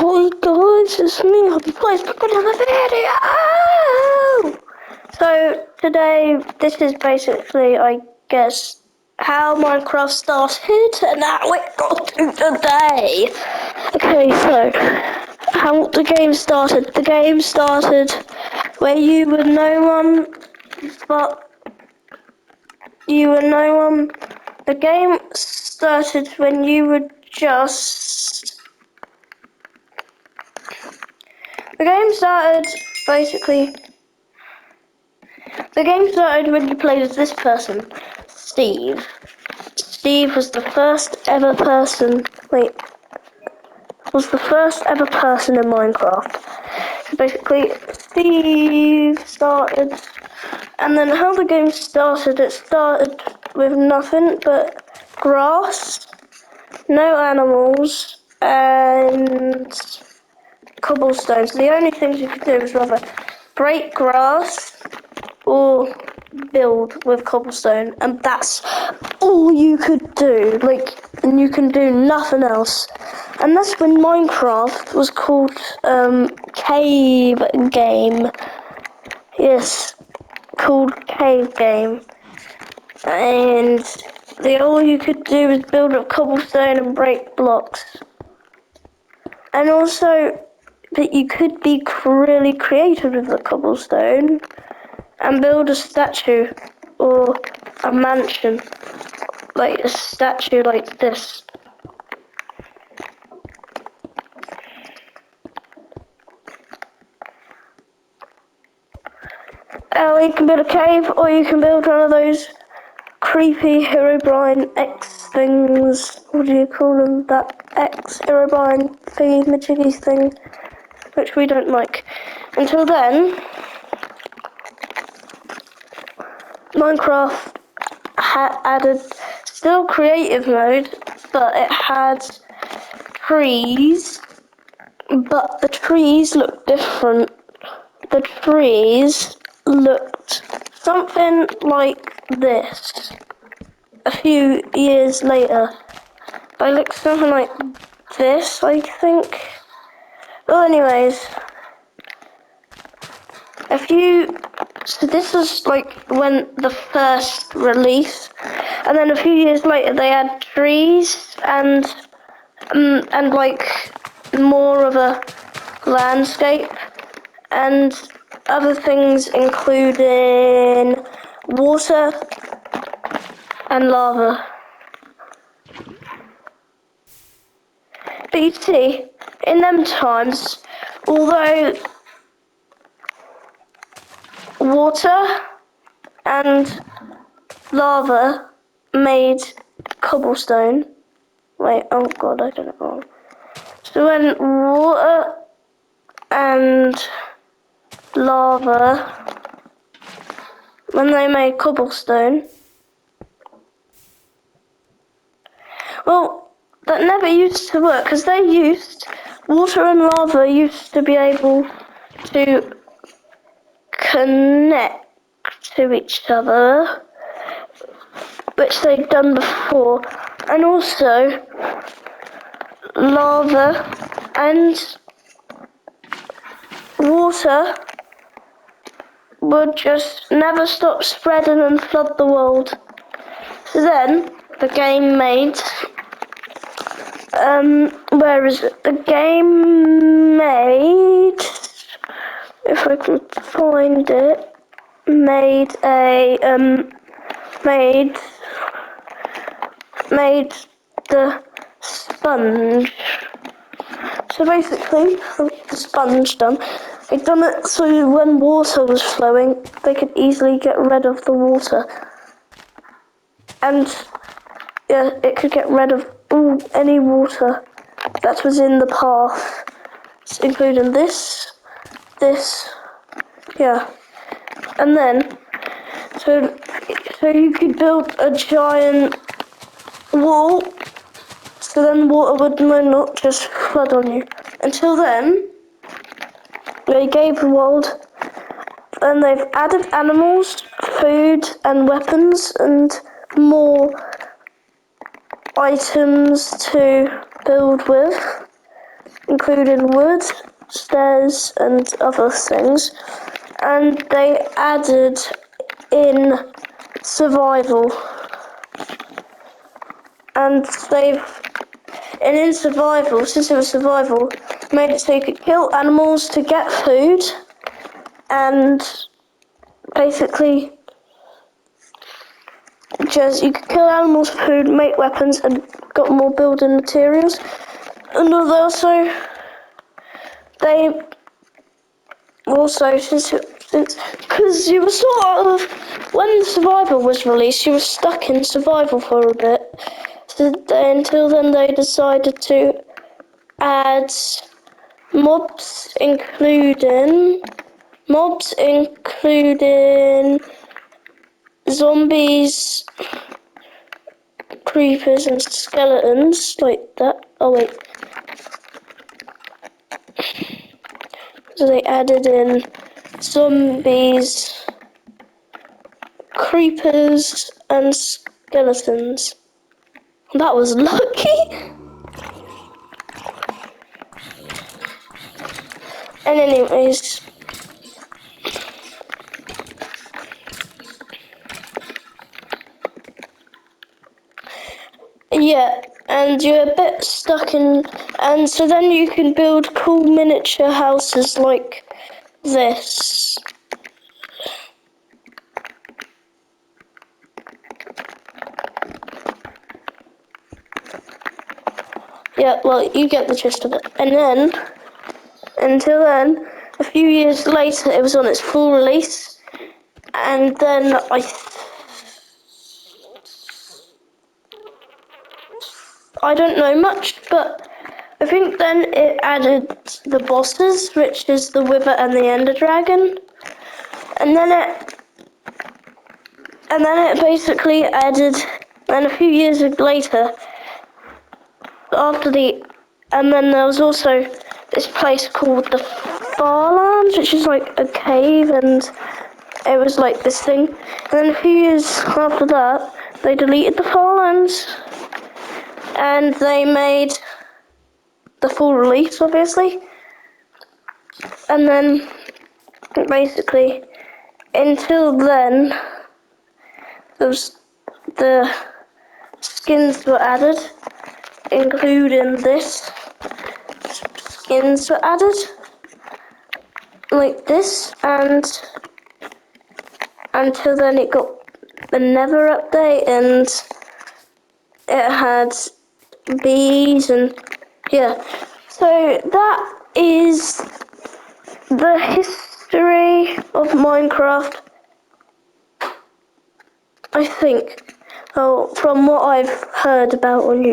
Hi guys, it's me, Hobby Plays, back with another video! So, today, this is basically, I guess, how Minecraft started, and how it got to today. Okay, so, how the game started. The game started where you were no one, but you were no one. The game started when you were just... The game started when you played as this person, Steve. Steve was the first ever person. Was the first ever person in Minecraft. So basically, Steve started, and then how the game started, it started with nothing but grass, no animals, and cobblestones. The only things you could do was rather break grass or build with cobblestone, and that's all you could do. And you can do nothing else. And that's when Minecraft was called Cave Game. Yes, called Cave Game. And all you could do was build up cobblestone and break blocks. And also that you could be really creative with the cobblestone and build a statue or a mansion, like a statue like this. You can build a cave, or you can build one of those creepy Herobrine X things. What do you call them? That X Herobrine thingy majiggy thing, which we don't like. Until then, Minecraft had added still creative mode, but it had trees, but the trees looked different. The trees looked something like this a few years later. They looked something like this, I think. Well, anyways, so this was like when the first release, and then a few years later they had trees and like more of a landscape and other things, including water and lava. But you see, in them times, although water and lava made cobblestone, oh god, I don't know. So when water and lava, when they made cobblestone, well, that never used to work, because water and lava used to be able to connect to each other, which they'd done before, and also lava and water would just never stop spreading and flood the world. So then the game made, where is it? The game made, if I can find it, made the sponge. So basically, the sponge done. They'd done it so when water was flowing, they could easily get rid of the water. And yeah, it could get rid of any water that was in the path, including this, yeah. And then, so you could build a giant wall, so then water would not just flood on you. Until then, they gave the world, and they've added animals, food, and weapons, and more items to build with. including wood, stairs, and other things. And they added in survival. And in survival, since it was survival, made it so you could kill animals to get food, and basically just you could kill animals for food, make weapons, and got more building materials. And they also since because you were sort of when survival was released, you were stuck in survival for a bit. So until then, they decided to add mobs, including zombies, creepers, and skeletons like that. Oh wait. So they added in zombies, creepers, and skeletons. That was lucky. And anyways, yeah, and you're a bit stuck in, and so then you can build cool miniature houses like this. Yeah, well, you get the gist of it. And then, until then, a few years later, it was on its full release, and then I don't know much, but I think then it added the bosses, which is the Wither and the Ender Dragon, and then it basically added. And a few years later, and then there was also this place called the Farlands, which is like a cave, and it was like this thing. And then a few years after that, they deleted the Farlands, and they made the full release, obviously. And then, basically, until then, the skins were added, including this. Skins were added, like this, and until then it got the Nether update, and it had bees, and yeah. So that is the history of Minecraft, I think. Oh, from what I've heard about on YouTube.